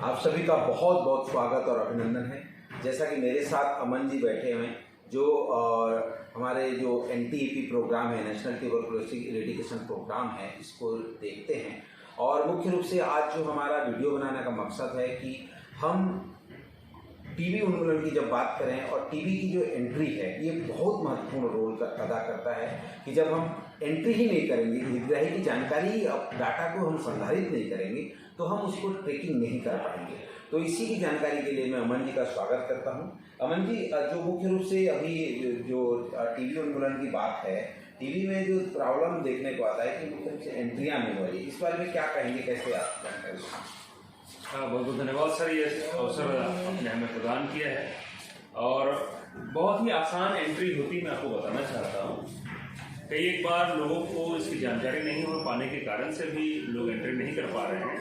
आप सभी का बहुत बहुत स्वागत और अभिनंदन है। जैसा कि मेरे साथ अमन जी बैठे हुए हैं जो हमारे जो NTEP प्रोग्राम है, नेशनल ट्यूबरकुलोसिस इरेडिकेशन प्रोग्राम है, इसको देखते हैं। और मुख्य रूप से आज जो हमारा वीडियो बनाने का मकसद है कि हम टीबी उन्मूलन की जब बात करें और टीबी की जो एंट्री है ये बहुत महत्वपूर्ण रोल अदा करता है कि जब हम एंट्री ही नहीं करेंगे, हितग्राही की जानकारी और डाटा को हम संधारित नहीं करेंगे तो हम उसको ट्रैकिंग नहीं कर पाएंगे। तो इसी की जानकारी के लिए मैं अमन जी का स्वागत करता हूं। अमन जी, जो मुख्य रूप से अभी जो टीबी उन्मूलन की बात है, टीबी में जो प्रॉब्लम देखने को आता है कि मुख्य रूप से एंट्रियाँ नहीं हो रही, इस बारे में क्या कहेंगे, कैसे आप जानकारी? बहुत बहुत धन्यवाद सर, ये अवसर आपने हमें प्रदान किया है और बहुत ही आसान एंट्री होती मैं आपको बताना चाहता हूँ। कई एक बार लोगों को इसकी जानकारी नहीं हो पाने के कारण से भी लोग एंट्री नहीं कर पा रहे हैं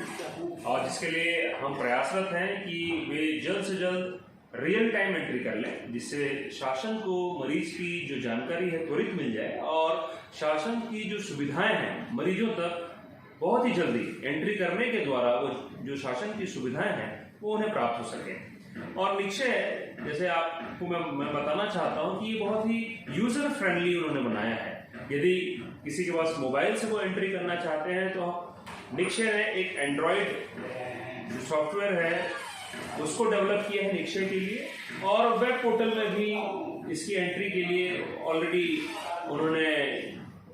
और जिसके लिए हम प्रयासरत हैं कि वे जल्द से जल्द रियल टाइम एंट्री कर लें, जिससे शासन को मरीज की जो जानकारी है त्वरित मिल जाए और शासन की जो सुविधाएं हैं मरीजों तक बहुत ही जल्दी एंट्री करने के द्वारा वो जो शासन की सुविधाएं हैं वो उन्हें प्राप्त हो सके। और निक्षय जैसे आपको मैं बताना चाहता हूं कि ये बहुत ही यूजर फ्रेंडली उन्होंने बनाया है। यदि किसी के पास मोबाइल से वो एंट्री करना चाहते हैं तो निक्षय ने एक एंड्रॉयड जो सॉफ्टवेयर है उसको डेवलप किया है निक्षय के लिए और वेब पोर्टल में भी इसकी एंट्री के लिए ऑलरेडी उन्होंने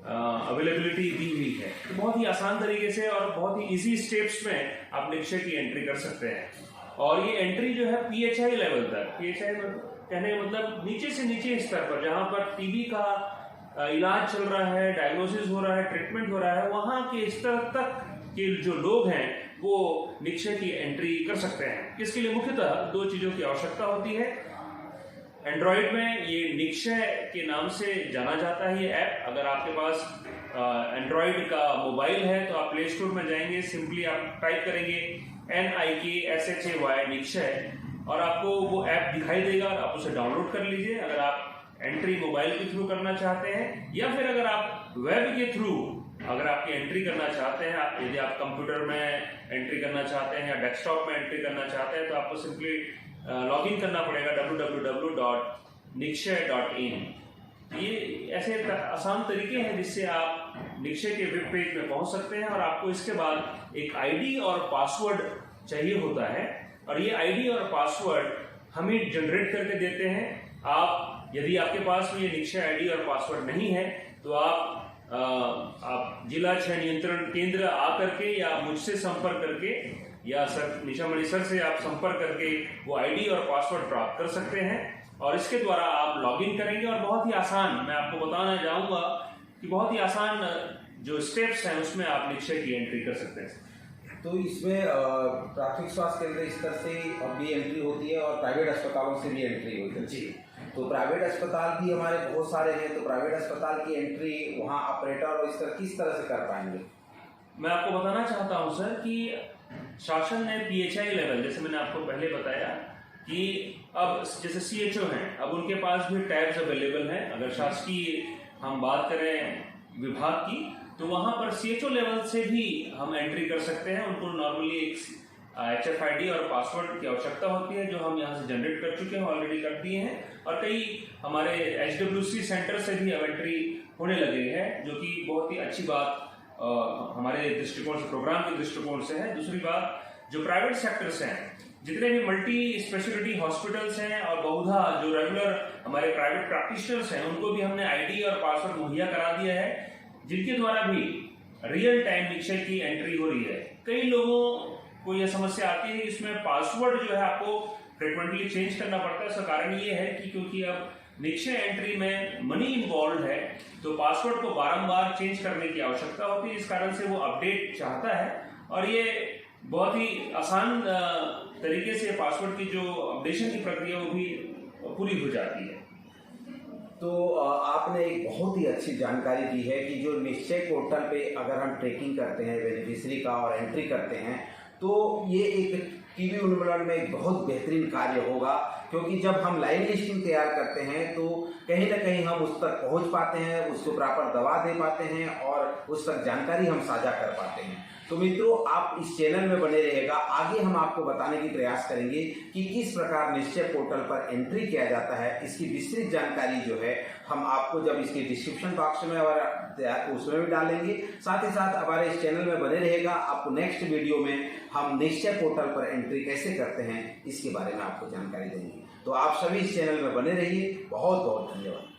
अवेलेबिलिटी दी हुई है। तो बहुत ही आसान तरीके से और बहुत ही इजी स्टेप्स में आप निक्षय की एंट्री कर सकते हैं। और ये एंट्री जो है PHI लेवल तक, PHI कहने का मतलब नीचे से नीचे स्तर पर, जहां पर टीबी का इलाज चल रहा है, डायग्नोसिस हो रहा है, ट्रीटमेंट हो रहा है, वहां के स्तर तक के जो लोग हैं वो निक्षय की एंट्री कर सकते हैं। इसके लिए मुख्यतः दो चीजों की आवश्यकता होती है। एंड्रॉयड में ये निक्षय के नाम से जाना जाता है ये ऐप। अगर आपके पास एंड्रॉयड का मोबाइल है तो आप प्ले स्टोर में जाएंगे, सिंपली आप टाइप करेंगे NIKSHAY निक्षय और आपको वो ऐप दिखाई देगा और आप उसे डाउनलोड कर लीजिए अगर आप एंट्री मोबाइल के थ्रू करना चाहते हैं, या फिर अगर आप वेब के थ्रू अगर आपकी एंट्री करना चाहते हैं, यदि आप कंप्यूटर में एंट्री करना चाहते हैं या डेस्कटॉप में एंट्री करना चाहते हैं तो आपको सिंपली लॉगिन करना पड़ेगा www.nikshay.in। ये ऐसे आसान तरीके हैं जिससे आप निक्षय के वेब पेज में पहुंच सकते हैं और आपको इसके बाद एक आईडी और पासवर्ड चाहिए होता है और ये आईडी और पासवर्ड हम ही जनरेट करके देते हैं। आप यदि आपके पास में ये निक्षय आईडी और पासवर्ड नहीं है तो आप जिला क्षय नियंत्रण केंद्र आकर के या मुझसे संपर्क करके या सर निशामणि सर से आप संपर्क करके वो आईडी और पासवर्ड प्राप्त कर सकते हैं और इसके द्वारा आप लॉगिन करेंगे और बहुत ही आसान, मैं आपको बताना चाहूंगा कि बहुत ही आसान जो स्टेप्स हैं उसमें आप निक्षय की एंट्री कर सकते हैं। तो इसमें प्राथमिक स्वास्थ्य केंद्र स्तर से भी एंट्री होती है और प्राइवेट अस्पतालों से भी एंट्री होती है जी। तो प्राइवेट अस्पताल भी हमारे बहुत सारे हैं, तो प्राइवेट अस्पताल की एंट्री वहाँ ऑपरेटर और इस तरह किस तरह से कर पाएंगे? मैं आपको बताना चाहता हूँ सर कि शासन ने PHI लेवल, जैसे मैंने आपको पहले बताया कि अब जैसे CHO हैं, अब उनके पास भी टैब्स अवेलेबल हैं। अगर शासकीय हम बात करें विभाग की तो वहां पर CHO लेवल से भी हम एंट्री कर सकते हैं। उनको नॉर्मली एक HFID और पासवर्ड की आवश्यकता होती है जो हम यहाँ से जनरेट कर चुके हैं, ऑलरेडी कर दिए हैं और कई हमारे HWC सेंटर से भी अब एंट्री होने लगी है, जो कि बहुत ही अच्छी बात हमारे दृष्टिकोण से, प्रोग्राम के दृष्टिकोण से है। दूसरी बात, जो प्राइवेट सेक्टर्स हैं, जितने भी मल्टी स्पेशलिटी हॉस्पिटल्स हैं और बहुधा जो रेगुलर हमारे प्राइवेट प्रैक्टिशनर्स हैं, उनको भी हमने आईडी और पासवर्ड मुहैया करा दिया है, जिनके द्वारा भी रियल टाइम निक्षय की एंट्री हो रही है। कई लोगों को यह समस्या आती है कि इसमें पासवर्ड जो है आपको फ्रिक्वेंटली चेंज करना पड़ता है। इसका कारण ये है कि क्योंकि अब निक्षय एंट्री में मनी इन्वॉल्व है तो पासवर्ड को बारंबार चेंज करने की आवश्यकता होती है, इस कारण से वो अपडेट चाहता है और ये बहुत ही आसान तरीके से पासवर्ड की जो अपडेशन की प्रक्रिया वो भी पूरी हो जाती है। तो आपने एक बहुत ही अच्छी जानकारी दी है कि जो निक्षय पोर्टल पे अगर हम ट्रैकिंग करते हैं बेनिफिशियरी का और एंट्री करते हैं तो ये एक कीवी उन्मूलन में एक बहुत बेहतरीन कार्य होगा, क्योंकि जब हम लाइन लिस्टिंग तैयार करते हैं तो कहीं ना कहीं हम उस तक पहुंच पाते हैं, उसको प्रॉपर दवा दे पाते हैं और उस तक जानकारी हम साझा कर पाते हैं। तो मित्रों, आप इस चैनल में बने रहिएगा। आगे हम आपको बताने की प्रयास करेंगे कि किस प्रकार निश्चय पोर्टल पर एंट्री किया जाता है। इसकी विस्तृत जानकारी जो है हम आपको जब इसके डिस्क्रिप्शन बॉक्स में और उसमें भी डालेंगे। साथ ही साथ हमारे इस चैनल में बने रहेगा। आपको नेक्स्ट वीडियो में हम निश्चय पोर्टल पर एंट्री कैसे करते हैं इसके बारे में आपको जानकारी देंगे। तो आप सभी इस चैनल में बने रहिए। बहुत बहुत धन्यवाद।